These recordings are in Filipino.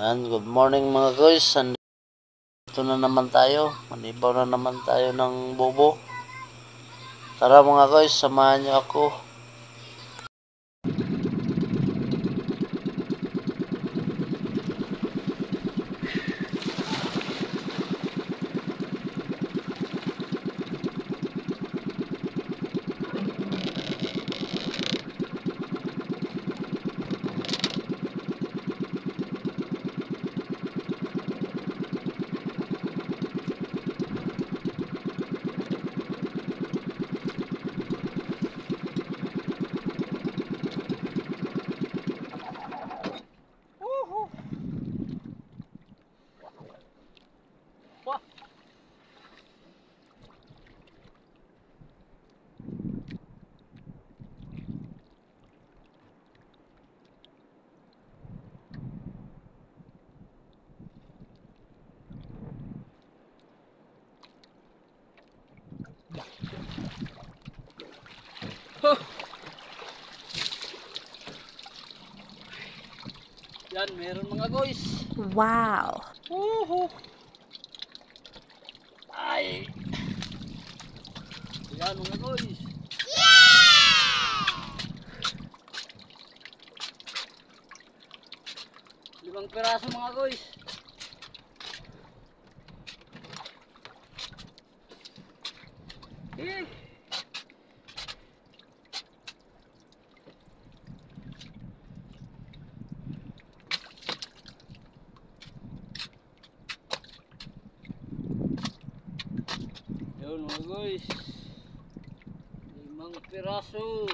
Ayan, good morning mga guys. Andito na naman tayo. Manibaw na naman tayo ng bobo. Tara mga guys, samahan niyo ako. Yan, meron mga guys. Wow. Ay. Yan mga guys. Limang piraso mga guys. Yun mga guys, limang piraso.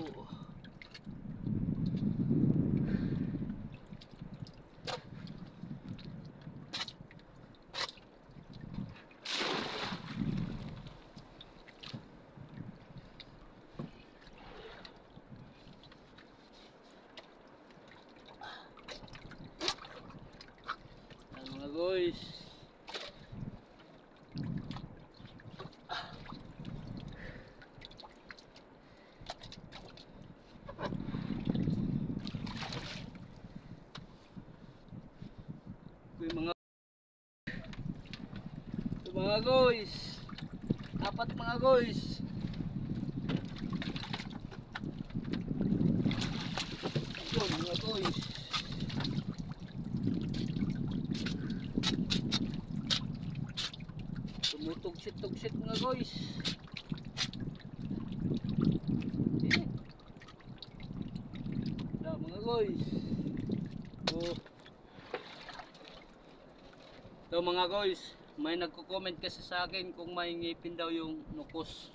Yan mga guys. Mga guys, apat mga guys. Yun mga guys. Tumutugsit-tugsit mga guys. Mga guys. Oh. So mga guys, may nagko-comment kasi sa akin kung may ngipin daw yung nukos.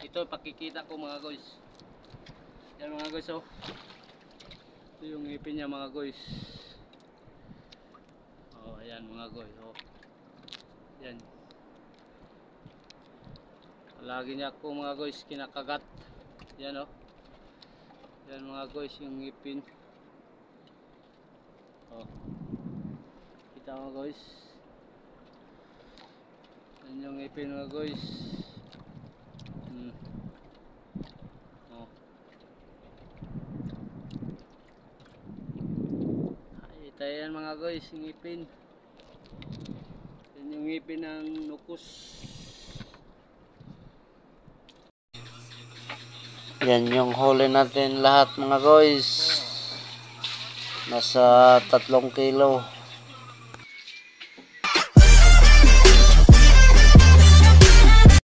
Ito pakikita ko mga guys. Yan mga guys, oh. Ito yung ngipin niya mga guys. Oh, ayan mga guys, oh. Yan. Lagi niya ako mga guys kinakagat. Yan, oh. Yan mga guys yung ngipin. Oh. Kita mga guys. Yan yung ngipin mga guys. Oh. Ay, tayo yan mga guys, yung ngipin. Yan yung ngipin ng nukos. Yan yung huli natin lahat mga guys. Nasa 3 kilo.